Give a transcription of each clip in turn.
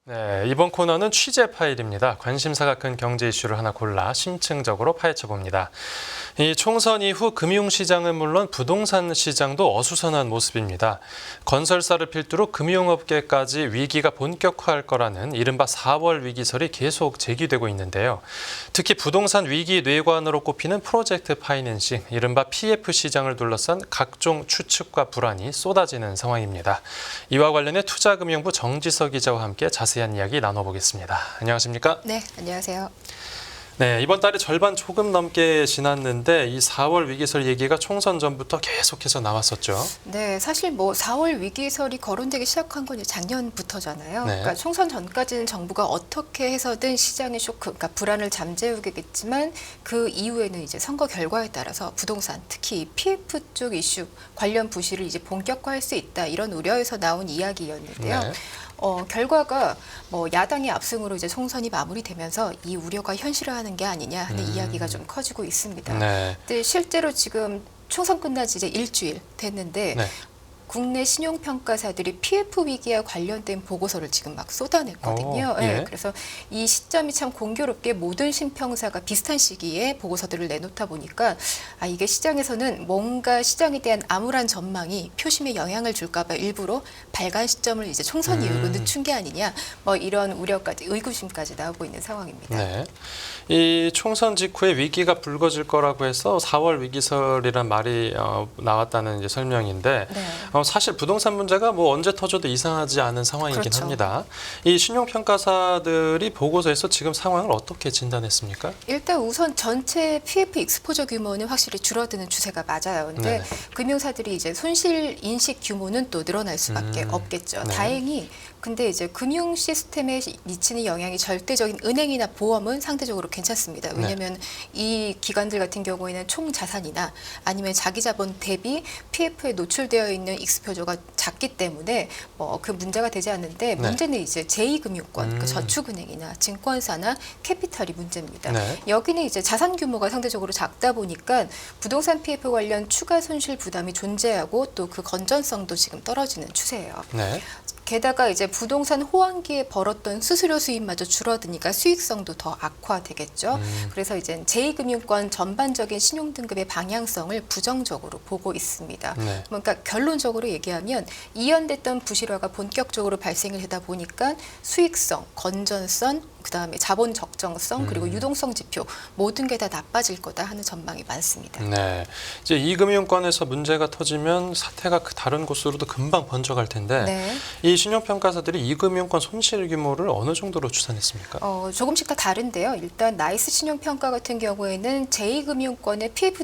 네, 이번 코너는 취재 파일입니다. 관심사가 큰 경제 이슈를 하나 골라 심층적으로 파헤쳐 봅니다. 이 총선 이후 금융시장은 물론 부동산 시장도 어수선한 모습입니다. 건설사를 필두로 금융업계까지 위기가 본격화할 거라는 이른바 4월 위기설이 계속 제기되고 있는데요. 특히 부동산 위기 뇌관으로 꼽히는 프로젝트 파이낸싱, 이른바 PF 시장을 둘러싼 각종 추측과 불안이 쏟아지는 상황입니다. 이와 관련해 투자금융부 정지석 기자와 함께 자세한 이야기 나눠보겠습니다. 안녕하십니까? 네, 안녕하세요. 네, 이번 달이 절반 조금 넘게 지났는데 이 4월 위기설 얘기가 총선 전부터 계속해서 나왔었죠. 네, 사실 뭐 4월 위기설이 거론되기 시작한 건 작년부터잖아요. 네. 그러니까 총선 전까지는 정부가 어떻게 해서든 시장의 쇼크, 그러니까 불안을 잠재우겠지만 그 이후에는 이제 선거 결과에 따라서 부동산, 특히 PF 쪽 이슈 관련 부실을 이제 본격화할 수 있다 이런 우려에서 나온 이야기였는데요. 네. 결과가 뭐 야당의 압승으로 이제 총선이 마무리되면서 이 우려가 현실화하는 게 아니냐 하는 이야기가 좀 커지고 있습니다. 네. 근데 실제로 지금 총선 끝난 지 이제 일주일 됐는데 네. 국내 신용평가사들이 PF 위기와 관련된 보고서를 지금 막 쏟아냈거든요. 예. 네, 그래서 이 시점이 참 공교롭게 모든 신평사가 비슷한 시기에 보고서들을 내놓다 보니까 이게 시장에서는 뭔가 시장에 대한 암울한 전망이 표심에 영향을 줄까 봐 일부러 발간 시점을 이제 총선 이후로 늦춘 게 아니냐 뭐 이런 우려까지 의구심까지 나오고 있는 상황입니다. 네. 이 총선 직후에 위기가 불거질 거라고 해서 4월 위기설이란 말이 나왔다는 이제 설명인데 네. 사실 부동산 문제가 뭐 언제 터져도 이상하지 않은 상황이긴 그렇죠. 합니다. 이 신용평가사들이 보고서에서 지금 상황을 어떻게 진단했습니까? 일단 우선 전체 PF 익스포저 규모는 확실히 줄어드는 추세가 맞아요. 근데 네네. 금융사들이 이제 손실 인식 규모는 또 늘어날 수밖에 없겠죠. 네. 다행히 근데 이제 금융 시스템에 미치는 영향이 절대적인 은행이나 보험은 상대적으로 괜찮습니다. 왜냐하면 이 기관들 같은 경우에는 총 자산이나 아니면 자기 자본 대비 PF에 노출되어 있는 익스포저가 작기 때문에 뭐 그 문제가 되지 않는데 문제는 이제 제2금융권, 그 저축은행이나 증권사나 캐피탈이 문제입니다. 네. 여기는 이제 자산 규모가 상대적으로 작다 보니까 부동산 PF 관련 추가 손실 부담이 존재하고 또 그 건전성도 지금 떨어지는 추세예요. 네. 게다가 이제 부동산 호황기에 벌었던 수수료 수입마저 줄어드니까 수익성도 더 악화되겠죠. 그래서 이제 제2금융권 전반적인 신용등급의 방향성을 부정적으로 보고 있습니다. 네. 그러니까 결론적으로 얘기하면 이연됐던 부실화가 본격적으로 발생을 하다 보니까 수익성, 건전성, 그다음에 자본 적정성 그리고 유동성 지표 모든 게 다 나빠질 거다 하는 전망이 많습니다. 네. 이제 이 금융권에서 문제가 터지면 사태가 그 다른 곳으로도 금방 번져갈 텐데 네. 이 신용평가사들이 이 금융권 손실 규모를 어느 정도로 추산했습니까? 조금씩 다 다른데요. 일단 나이스 신용평가 같은 경우에는 제2금융권의 PF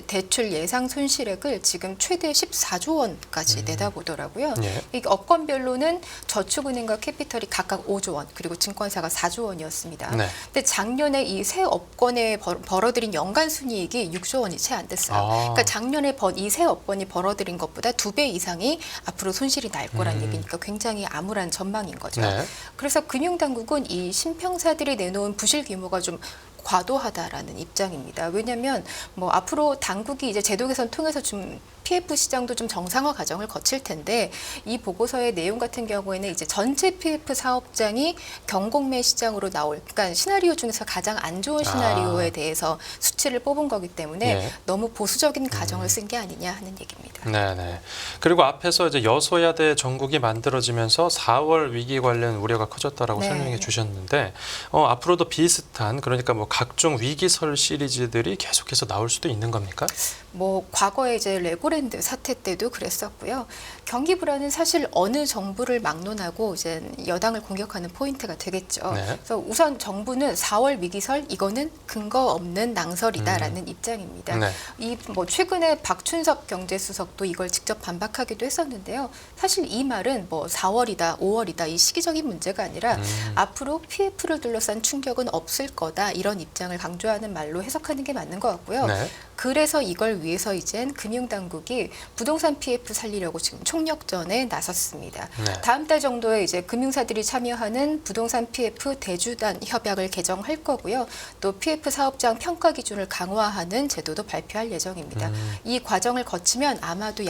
대출 예상 손실액을 지금 최대 14조 원까지 내다보더라고요. 예. 이게 업권별로는 저축은행과 캐피털이 각각 5조 원 그리고 증권사가 4조 원이었습니다. 네. 근데 작년에 이 세 업권에 벌어들인 연간 순이익이 6조 원이 채 안 됐어요. 그러니까 작년에 이 세 업권이 벌어들인 것보다 2배 이상이 앞으로 손실이 날 거란 얘기니까 굉장히 암울한 전망인 거죠. 네. 그래서 금융당국은 이 신평사들이 내놓은 부실 규모가 좀 과도하다라는 입장입니다. 왜냐하면 뭐 앞으로 당국이 이제 제도 개선 통해서 좀 PF 시장도 좀 정상화 과정을 거칠 텐데 이 보고서의 내용 같은 경우에는 이제 전체 PF 사업장이 경공매 시장으로 나올, 그러니까 시나리오 중에서 가장 안 좋은 시나리오에 대해서 수치를 뽑은 거기 때문에 예. 너무 보수적인 가정을 쓴 게 아니냐 하는 얘기입니다. 네네. 그리고 앞에서 이제 여소야대 정국이 만들어지면서 4월 위기 관련 우려가 커졌다라고 네. 설명해 주셨는데 앞으로도 비슷한 그러니까 뭐 각종 위기설 시리즈들이 계속해서 나올 수도 있는 겁니까? 뭐 과거에 이제 레고랜드 사태 때도 그랬었고요. 경기 불안은 사실 어느 정부를 막론하고 이제 여당을 공격하는 포인트가 되겠죠. 네. 그래서 우선 정부는 4월 위기설 이거는 근거 없는 낭설이다라는 입장입니다. 네. 이 뭐 최근에 박춘석 경제수석도 이걸 직접 반박하기도 했었는데요. 사실 이 말은 뭐 4월이다, 5월이다 이 시기적인 문제가 아니라 앞으로 PF를 둘러싼 충격은 없을 거다 이런 입장을 강조하는 말로 해석하는 게 맞는 것 같고요. 네. 그래서 이걸 위해서 이젠 금융당국이 부동산 PF 살리려고 지금 총력전에 나섰습니다. 네. 다음 달 정도에 이제 금융사들이 참여하는 부동산 PF 대주단 협약을 개정할 거고요. 또 PF 사업장 평가 기준을 강화하는 제도도 발표할 예정입니다. 이 과정을 거치면 아마도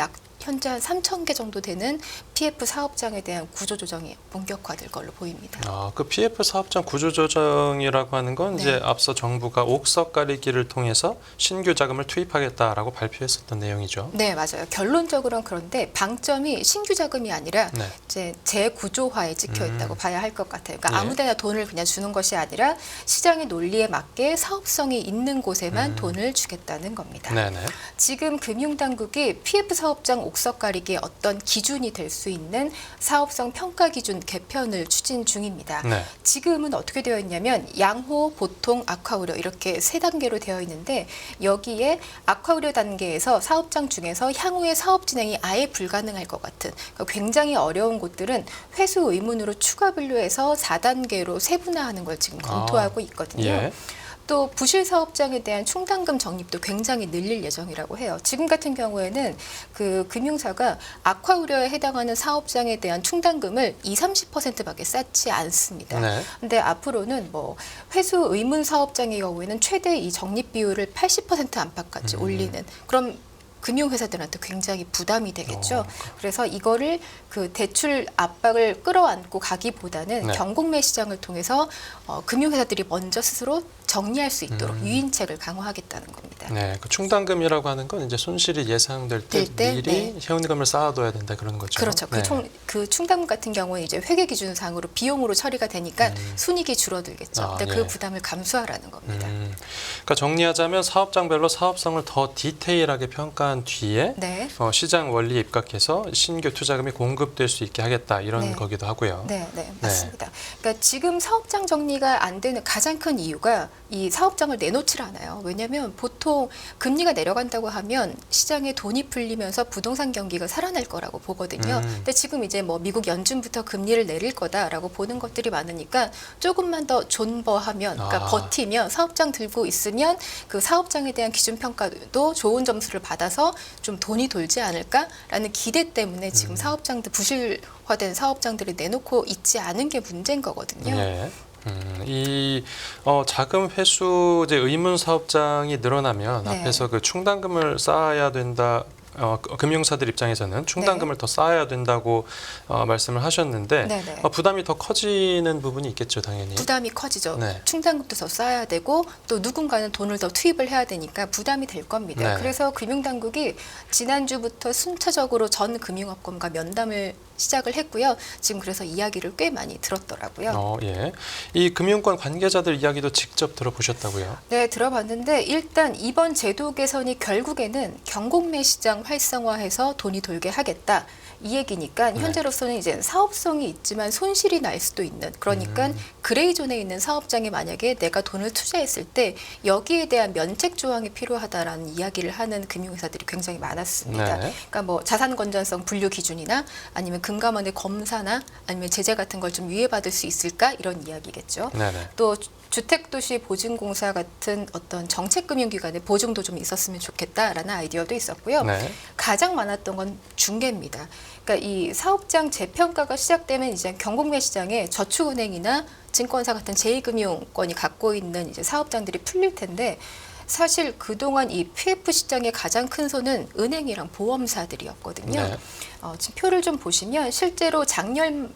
현재 한 3천 개 정도 되는 PF 사업장에 대한 구조조정이 본격화될 걸로 보입니다. 그 PF 사업장 구조조정이라고 하는 건 네. 이제 앞서 정부가 옥석 가리기를 통해서 신규 자금을 투입하겠다라고 발표했었던 내용이죠. 네, 맞아요. 결론적으로는 그런데 방점이 신규 자금이 아니라 네. 이제 재구조화에 찍혀 있다고 봐야 할 것 같아요. 그러니까 예. 아무데나 돈을 그냥 주는 것이 아니라 시장의 논리에 맞게 사업성이 있는 곳에만 돈을 주겠다는 겁니다. 네네. 지금 금융당국이 PF 사업장 옥석 가리기의 어떤 기준이 될 수 있는 사업성 평가 기준 개편을 추진 중입니다. 네. 지금은 어떻게 되어 있냐면 양호, 보통, 아쿠아우려 이렇게 세 단계로 되어 있는데 여기에 아쿠아우려 단계에서 사업장 중에서 향후의 사업 진행이 아예 불가능할 것 같은 그러니까 굉장히 어려운 곳들은 회수 의문으로 추가 분류해서 4단계로 세분화하는 걸 지금 검토하고 있거든요. 예. 또 부실 사업장에 대한 충당금 적립도 굉장히 늘릴 예정이라고 해요. 지금 같은 경우에는 그 금융사가 악화 우려에 해당하는 사업장에 대한 충당금을 20-30%밖에 쌓지 않습니다. 네. 근데 앞으로는 뭐 회수 의문 사업장의 경우에는 최대 이 적립 비율을 80% 안팎까지 올리는 그럼 금융회사들한테 굉장히 부담이 되겠죠. 그래서 이거를 그 대출 압박을 끌어안고 가기보다는 네. 경공매 시장을 통해서 금융회사들이 먼저 스스로 정리할 수 있도록 유인책을 강화하겠다는 겁니다. 네, 그 충당금이라고 하는 건 이제 손실이 예상될 때 될 때, 미리 네. 현금을 쌓아둬야 된다 그런 거죠. 그렇죠. 네. 그 충당금 같은 경우는 이제 회계 기준상으로 비용으로 처리가 되니까 순이익이 줄어들겠죠. 근데 예. 그 부담을 감수하라는 겁니다. 그러니까 정리하자면 사업장별로 사업성을 더 디테일하게 평가한 뒤에 네. 시장 원리에 입각해서 신규 투자금이 공급될 수 있게 하겠다 이런 네. 거기도 하고요. 네, 맞습니다. 그러니까 지금 사업장 정리가 안 되는 가장 큰 이유가 이 사업장을 내놓질 않아요. 왜냐하면 보통 금리가 내려간다고 하면 시장에 돈이 풀리면서 부동산 경기가 살아날 거라고 보거든요. 근데 지금 이제 뭐 미국 연준부터 금리를 내릴 거다라고 보는 것들이 많으니까 조금만 더 존버하면, 그러니까 버티면 사업장 들고 있으면 그 사업장에 대한 기준 평가도 좋은 점수를 받아서 좀 돈이 돌지 않을까라는 기대 때문에 지금 사업장들 부실화된 사업장들이 내놓고 있지 않은 게 문제인 거거든요. 예. 이 자금 회수 이제 의문 사업장이 늘어나면 네. 앞에서 그 충당금을 쌓아야 된다. 금융사들 입장에서는 충당금을 더 쌓아야 된다고 말씀을 하셨는데 네네. 부담이 더 커지는 부분이 있겠죠, 당연히. 부담이 커지죠. 네. 충당금도 더 쌓아야 되고 또 누군가는 돈을 더 투입을 해야 되니까 부담이 될 겁니다. 네. 그래서 금융당국이 지난주부터 순차적으로 전 금융업권과 면담을 시작을 했고요. 지금 그래서 이야기를 꽤 많이 들었더라고요. 예. 이 금융권 관계자들 이야기도 직접 들어보셨다고요? 네, 들어봤는데 일단 이번 제도 개선이 결국에는 경공매 시장 활성화해서 돈이 돌게 하겠다. 이 얘기니까 현재로서는 이제 사업성이 있지만 손실이 날 수도 있는 그러니까 그레이존에 있는 사업장에 만약에 내가 돈을 투자했을 때 여기에 대한 면책 조항이 필요하다라는 이야기를 하는 금융회사들이 굉장히 많았습니다. 네. 그러니까 뭐 자산 건전성 분류 기준이나 아니면 금감원의 검사나 아니면 제재 같은 걸 좀 유예받을 수 있을까 이런 이야기겠죠. 네네. 또 주택도시보증공사 같은 어떤 정책금융기관의 보증도 좀 있었으면 좋겠다라는 아이디어도 있었고요. 네. 가장 많았던 건 중개입니다. 그러니까 이 사업장 재평가가 시작되면 이제 경공매 시장에 저축은행이나 증권사 같은 제2금융권이 갖고 있는 이제 사업장들이 풀릴 텐데 사실 그동안 이 PF 시장의 가장 큰 손은 은행이랑 보험사들이었거든요. 네. 지금 표를 좀 보시면 실제로 작년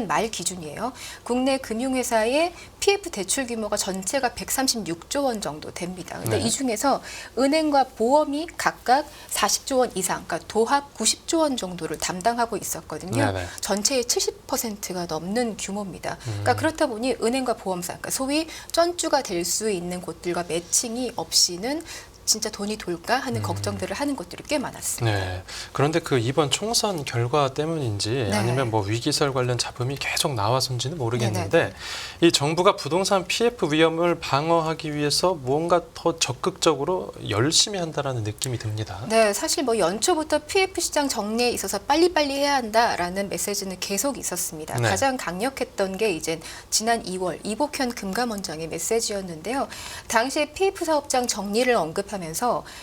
말 기준이에요. 국내 금융회사의 PF 대출 규모가 전체가 136조 원 정도 됩니다. 근데 네. 이 중에서 은행과 보험이 각각 40조 원 이상, 그러니까 도합 90조 원 정도를 담당하고 있었거든요. 네네. 전체의 70%가 넘는 규모입니다. 그러니까 그렇다 보니 은행과 보험사, 그러니까 소위 쩐주가 될 수 있는 곳들과 매칭이 없이는 진짜 돈이 돌까 하는 걱정들을 하는 것들이 꽤 많았습니다. 네. 그런데 그 이번 총선 결과 때문인지 네. 아니면 뭐 위기설 관련 잡음이 계속 나와서인지는 모르겠는데 네네. 이 정부가 부동산 PF 위험을 방어하기 위해서 무언가 더 적극적으로 열심히 한다라는 느낌이 듭니다. 네, 사실 뭐 연초부터 PF 시장 정리에 있어서 빨리빨리 해야 한다라는 메시지는 계속 있었습니다. 네. 가장 강력했던 게 이제 지난 2월 이복현 금감원장의 메시지였는데요. 당시에 PF 사업장 정리를 언급하면서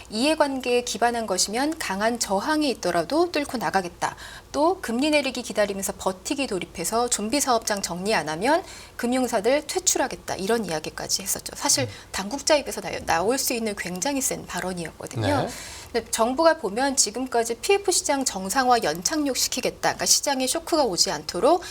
이해관계에 기반한 것이면 강한 저항이 있더라도 뚫고 나가겠다. 또 금리 내리기 기다리면서 버티기 돌입해서 좀비 사업장 정리 안 하면 금융사들 퇴출하겠다. 이런 이야기까지 했었죠. 사실 당국자 입에서 나올 수 있는 굉장히 센 발언이었거든요. 네. 근데 정부가 보면 지금까지 PF 시장 정상화 연착륙시키겠다. 그러니까 시장에 쇼크가 오지 않도록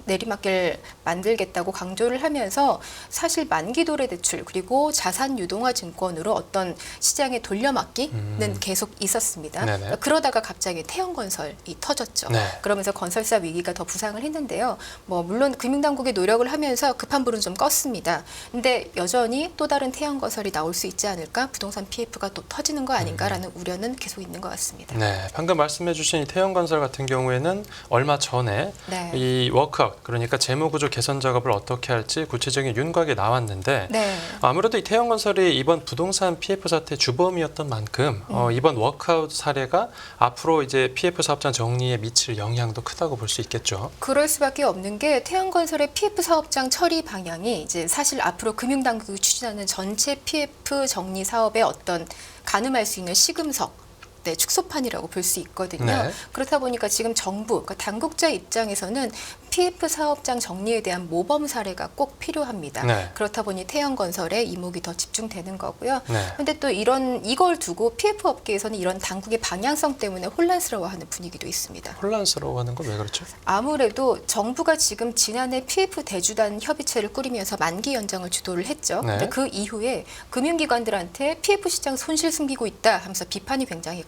내리막길 만들겠다고 강조를 하면서 사실 만기 도래 대출 그리고 자산 유동화 증권으로 어떤 시장의 돌려막기는 계속 있었습니다. 네네. 그러다가 갑자기 태형건설이 터졌죠. 네. 그러면서 건설사 위기가 더 부상을 했는데요. 뭐 물론 금융당국이 노력을 하면서 급한 불은 좀 껐습니다. 근데 여전히 또 다른 태형건설이 나올 수 있지 않을까? 부동산 PF가 또 터지는 거 아닌가라는 우려는 계속 있는 것 같습니다. 네, 방금 말씀해주신 이 태형건설 같은 경우에는 얼마 전에 네. 이 워크아웃, 그러니까 재무구조 개선 작업을 어떻게 할지 구체적인 윤곽이 나왔는데 네. 아무래도 이 태형건설이 이번 부동산 PF 사태 주범이었던 만큼 이번 워크아웃 사례가 앞으로 이제 PF 사업장 정리에 미칠 영향도 크다고 볼 수 있겠죠. 그럴 수밖에 없는 게 태형건설의 PF 사업장 처리 방향이 이제 사실 앞으로 금융당국이 추진하는 전체 PF 정리 사업의 어떤 가늠할 수 있는 시금석 네, 축소판이라고 볼 수 있거든요. 네. 그렇다 보니까 지금 정부, 그러니까 당국자 입장에서는 PF 사업장 정리에 대한 모범 사례가 꼭 필요합니다. 네. 그렇다 보니 태형건설에 이목이 더 집중되는 거고요. 네. 그런데 또 이걸 두고 PF 업계에서는 이런 당국의 방향성 때문에 혼란스러워하는 분위기도 있습니다. 혼란스러워하는 건 왜 그렇죠? 아무래도 정부가 지금 지난해 PF 대주단 협의체를 꾸리면서 만기 연장을 주도를 했죠. 네. 근데 그 이후에 금융기관들한테 PF 시장 손실 숨기고 있다 하면서 비판이 굉장히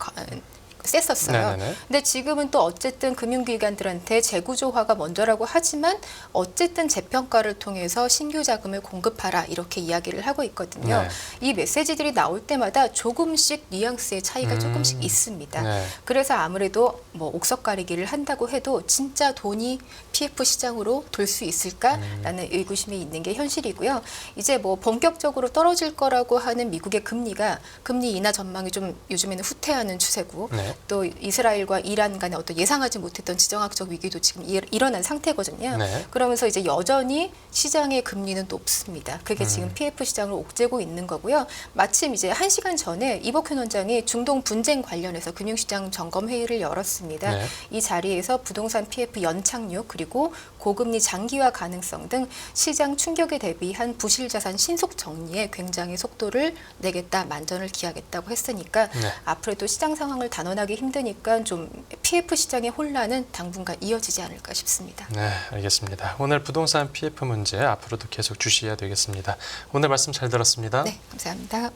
셌었어요. 네네네. 근데 지금은 또 어쨌든 금융기관들한테 재구조화가 먼저라고 하지만 어쨌든 재평가를 통해서 신규 자금을 공급하라 이렇게 이야기를 하고 있거든요. 네. 이 메시지들이 나올 때마다 조금씩 뉘앙스의 차이가 조금씩 있습니다. 네. 그래서 아무래도 뭐 옥석 가리기를 한다고 해도 진짜 돈이 PF 시장으로 돌 수 있을까라는 의구심이 있는 게 현실이고요. 이제 뭐 본격적으로 떨어질 거라고 하는 미국의 금리 인하 전망이 좀 요즘에는 후퇴하는 추세고 네. 또 이스라엘과 이란 간의 어떤 예상하지 못했던 지정학적 위기도 지금 일어난 상태거든요. 네. 그러면서 이제 여전히 시장의 금리는 높습니다. 그게 지금 PF 시장을 옥죄고 있는 거고요. 마침 이제 1시간 전에 이복현 원장이 중동 분쟁 관련해서 금융시장 점검 회의를 열었습니다. 네. 이 자리에서 부동산 PF 연착륙 그리고 고금리 장기화 가능성 등 시장 충격에 대비한 부실 자산 신속 정리에 굉장히 속도를 내겠다, 만전을 기하겠다고 했으니까 네. 앞으로도 시장 상황을 단언하기 힘드니까 좀 PF 시장의 혼란은 당분간 이어지지 않을까 싶습니다. 네, 알겠습니다. 오늘 부동산 PF 문제 앞으로도 계속 주시해야 되겠습니다. 오늘 말씀 잘 들었습니다. 네, 감사합니다.